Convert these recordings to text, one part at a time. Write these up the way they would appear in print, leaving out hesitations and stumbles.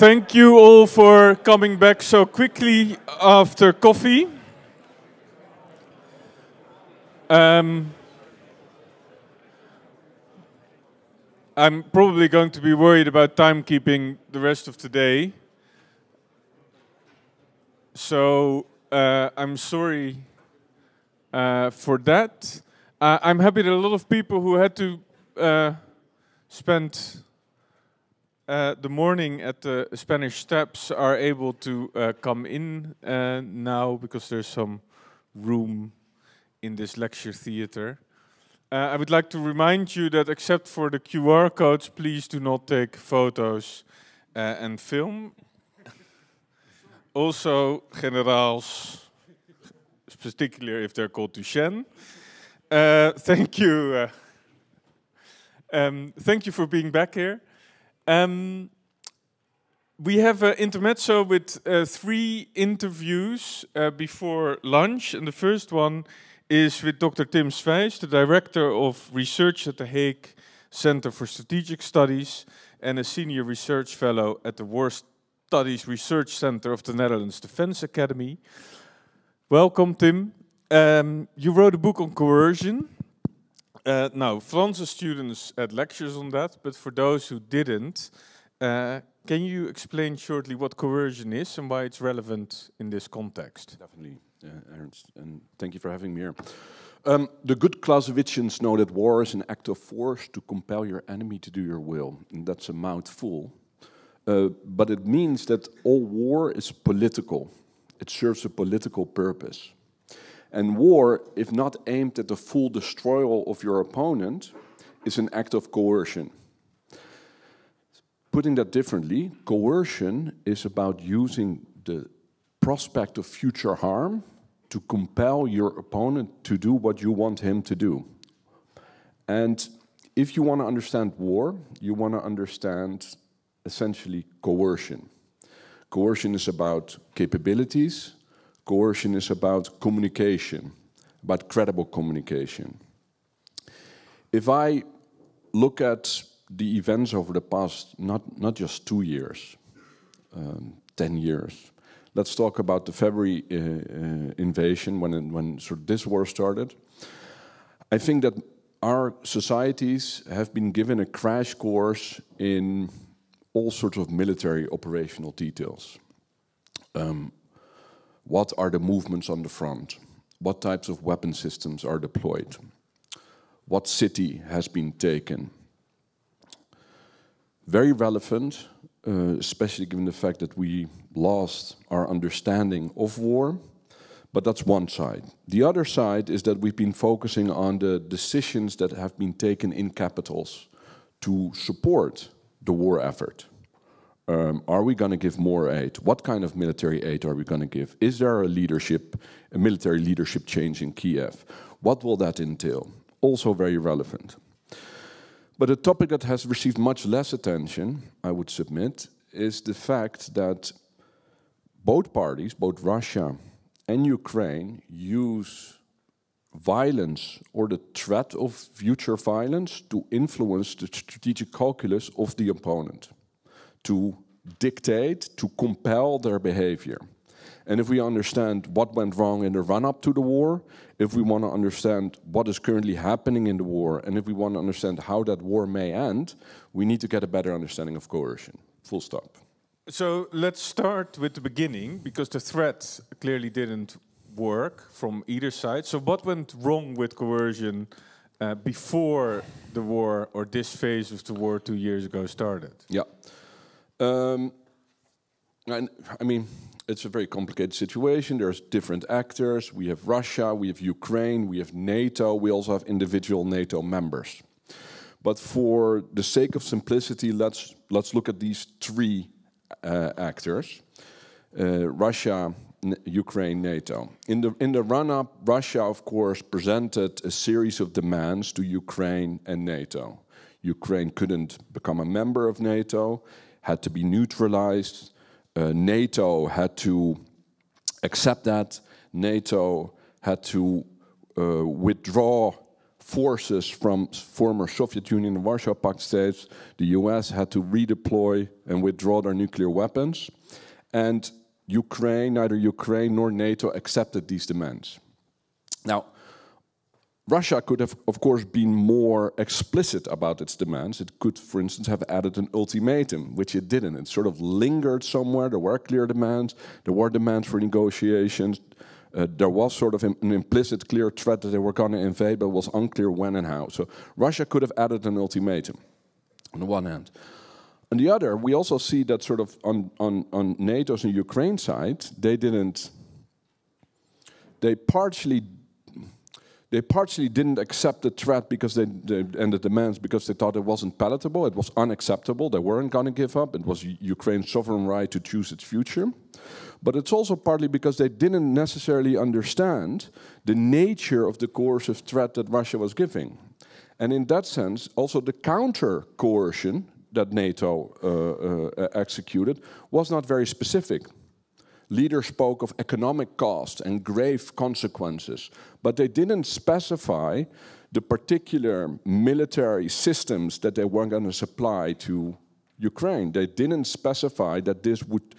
Thank you all for coming back so quickly after coffee. I'm probably going to be worried about timekeeping the rest of today. So I'm sorry for that. I'm happy that a lot of people who had to spend the morning at the Spanish Steps are able to come in now because there's some room in this lecture theater. I would like to remind you that except for the QR codes, please do not take photos and film. Also, generaals, particularly if they're called Duchenne. Thank you. Thank you for being back here. We have an intermezzo with 3 interviews before lunch, and the first one is with Dr. Dr Sweijs, the Director of Research at the Hague Center for Strategic Studies and a Senior Research Fellow at the War Studies Research Center of the Netherlands Defense Academy. Welcome, Tim. You wrote a book on coercion. Now, France's students had lectures on that, but for those who didn't, can you explain shortly what coercion is and why it's relevant in this context? Definitely, Ernst, and thank you for having me here. The good Clausewitzians know that war is an act of force to compel your enemy to do your will, and that's a mouthful. But it means that all war is political. It serves a political purpose. And war, if not aimed at the full destroyal of your opponent, is an act of coercion. Putting that differently, coercion is about using the prospect of future harm to compel your opponent to do what you want him to do. And if you want to understand war, you want to understand essentially coercion. Coercion is about capabilities. Coercion is about communication, about credible communication. If I look at the events over the past, not just 2 years, 10 years. Let's talk about the February invasion when sort of this war started. I think that our societies have been given a crash course in all sorts of military operational details. What are the movements on the front? What types of weapon systems are deployed? What city has been taken? Very relevant, especially given the fact that we lost our understanding of war, but that's one side. The other side is that we've been focusing on the decisions that have been taken in capitals to support the war effort. Are we going to give more aid? What kind of military aid are we going to give? Is there a military leadership change in Kiev? What will that entail? Also very relevant. But a topic that has received much less attention, I would submit, is the fact that both parties, both Russia and Ukraine, use violence or the threat of future violence to influence the strategic calculus of the opponent, to dictate, to compel their behavior. And if we understand what went wrong in the run-up to the war, if we want to understand what is currently happening in the war, and if we want to understand how that war may end, we need to get a better understanding of coercion. Full stop. So let's start with the beginning, because the threat clearly didn't work from either side. So what went wrong with coercion before the war, or this phase of the war 2 years ago started? Yeah. I mean, it's a very complicated situation. There's different actors. We have Russia, we have Ukraine, we have NATO. We also have individual NATO members. But for the sake of simplicity, let's look at these 3 actors: Russia, Ukraine, NATO. In the run-up, Russia, of course, presented a series of demands to Ukraine and NATO. Ukraine couldn't become a member of NATO, had to be neutralized. NATO had to accept that. NATO had to withdraw forces from former Soviet Union and Warsaw Pact states, the US had to redeploy and withdraw their nuclear weapons. And Ukraine, neither Ukraine nor NATO accepted these demands. Now, Russia could have, of course, been more explicit about its demands. It could, for instance, have added an ultimatum, which it didn't. It sort of lingered somewhere. There were clear demands. There were demands for negotiations. There was sort of an implicit, clear threat that they were going to invade, but it was unclear when and how. So Russia could have added an ultimatum, on the one hand. On the other, we also see that sort of on NATO's and Ukraine side, they partially didn't accept the threat because and the demands because they thought it wasn't palatable, it was unacceptable, they weren't going to give up, it was Ukraine's sovereign right to choose its future. But it's also partly because they didn't necessarily understand the nature of the coercive threat that Russia was giving. And in that sense, also the counter-coercion that NATO executed was not very specific. Leaders spoke of economic costs and grave consequences, but they didn't specify the particular military systems that they were going to supply to Ukraine. They didn't specify that this would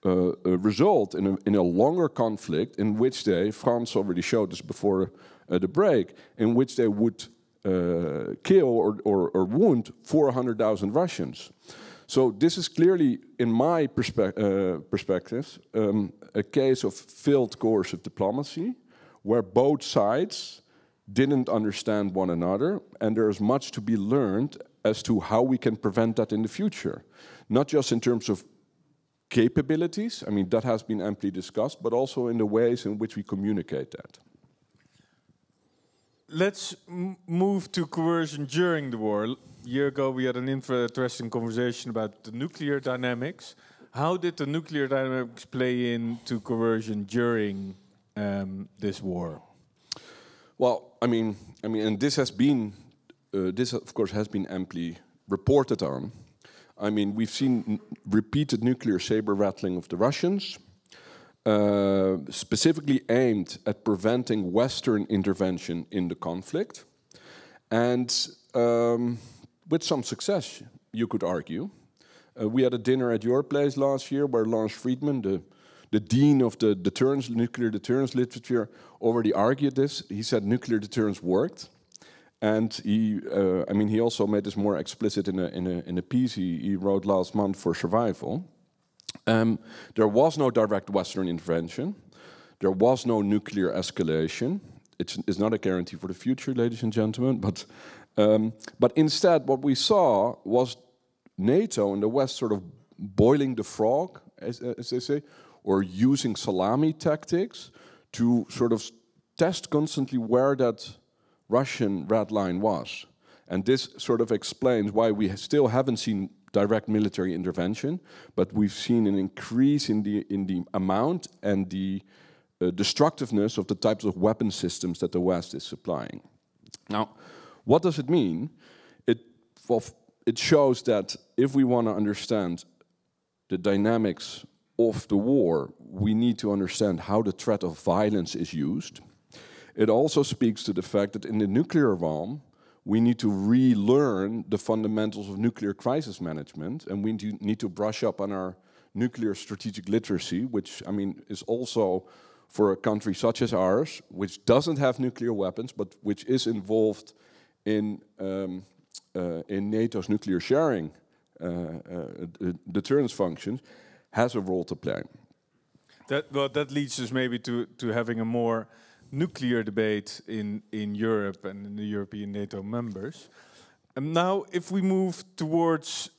result in a longer conflict in which they, France already showed this before the break, in which they would kill or wound 400,000 Russians. So this is clearly, in my perspective, a case of failed coercive diplomacy, where both sides didn't understand one another, and there is much to be learned as to how we can prevent that in the future. Not just in terms of capabilities, I mean, that has been amply discussed, but also in the ways in which we communicate that. Let's move to coercion during the war. A year ago, we had an interesting conversation about the nuclear dynamics. How did the nuclear dynamics play into coercion during this war? Well, I mean, and this has been, this of course has been amply reported on. I mean, we've seen repeated nuclear saber rattling of the Russians, specifically aimed at preventing Western intervention in the conflict, and with some success, you could argue. We had a dinner at your place last year where Lance Friedman, the dean of the nuclear deterrence literature, already argued this. He said nuclear deterrence worked. And he, I mean, he also made this more explicit in a piece he wrote last month for Survival. There was no direct Western intervention. There was no nuclear escalation. It's not a guarantee for the future, ladies and gentlemen. But instead, what we saw was NATO and the West sort of boiling the frog, as they say, or using salami tactics to sort of test constantly where that Russian red line was. And this sort of explains why we still haven't seen direct military intervention, but we've seen an increase in the amount and the destructiveness of the types of weapon systems that the West is supplying. Now, what does it mean? It shows that if we want to understand the dynamics of the war, we need to understand how the threat of violence is used. It also speaks to the fact that in the nuclear realm, we need to relearn the fundamentals of nuclear crisis management, and we need to brush up on our nuclear strategic literacy, which, I mean, is also for a country such as ours, which doesn't have nuclear weapons, but which is involved in NATO's nuclear sharing deterrence functions, has a role to play. That leads us maybe to having a more nuclear debate in Europe and in the European NATO members. And now, if we move towards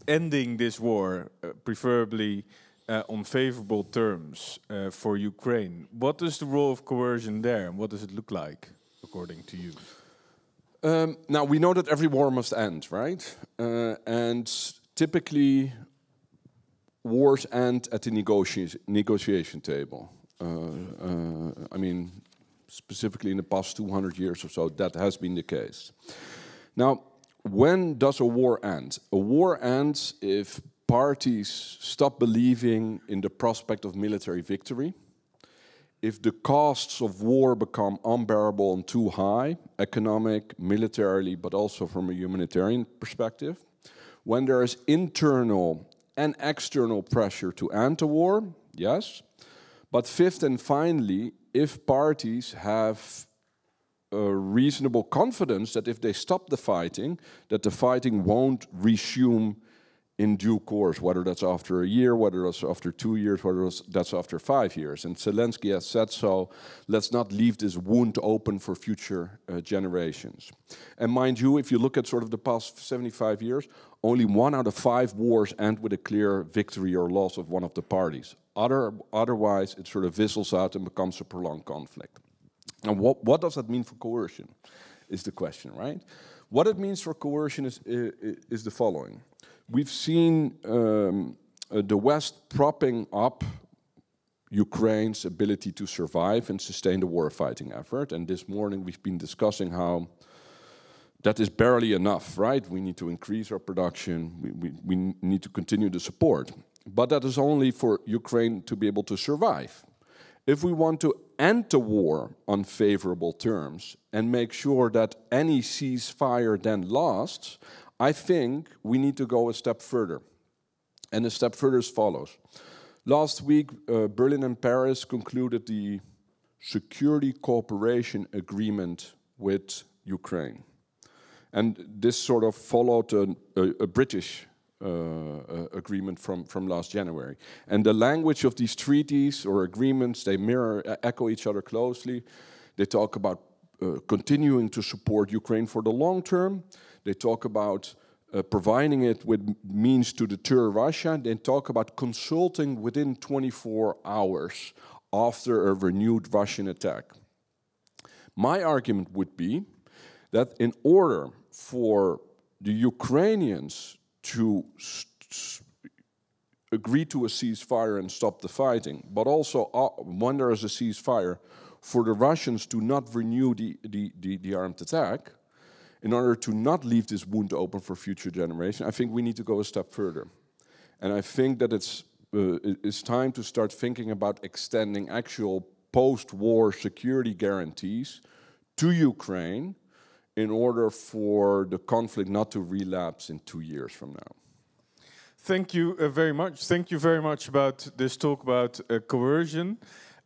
ending this war, preferably on favorable terms for Ukraine, what is the role of coercion there, and what does it look like, according to you? Now, we know that every war must end, right? And typically, wars end at the negotiation table. I mean, specifically in the past 200 years or so, that has been the case. Now, when does a war end? A war ends if parties stop believing in the prospect of military victory, if the costs of war become unbearable and too high, economic, militarily, but also from a humanitarian perspective, when there is internal and external pressure to end the war, yes. But fifth and finally, if parties have a reasonable confidence that if they stop the fighting, that the fighting won't resume in due course, whether that's after a year, whether that's after 2 years, whether that's after 5 years. And Zelensky has said so, let's not leave this wound open for future generations. And mind you, if you look at sort of the past 75 years, only 1 out of 5 wars end with a clear victory or loss of one of the parties. Otherwise, it sort of fizzles out and becomes a prolonged conflict. And what does that mean for coercion, is the question, right? What it means for coercion is the following. We've seen the West propping up Ukraine's ability to survive and sustain the war-fighting effort. And this morning we've been discussing how that is barely enough, right? We need to increase our production. We need to continue the support. But that is only for Ukraine to be able to survive. If we want to end the war on favorable terms and make sure that any ceasefire then lasts, I think we need to go a step further. And the step further is follows. Last week, Berlin and Paris concluded the security cooperation agreement with Ukraine. And this sort of followed a British agreement from last January. And the language of these treaties or agreements, they echo each other closely. They talk about continuing to support Ukraine for the long term. They talk about providing it with means to deter Russia. They talk about consulting within 24 hours after a renewed Russian attack. My argument would be that in order for the Ukrainians to agree to a ceasefire and stop the fighting, but also when there is a ceasefire, for the Russians to not renew the armed attack, in order to not leave this wound open for future generations, I think we need to go a step further. And I think that it's time to start thinking about extending actual post-war security guarantees to Ukraine in order for the conflict not to relapse in 2 years from now. Thank you very much. Thank you very much about this talk about coercion.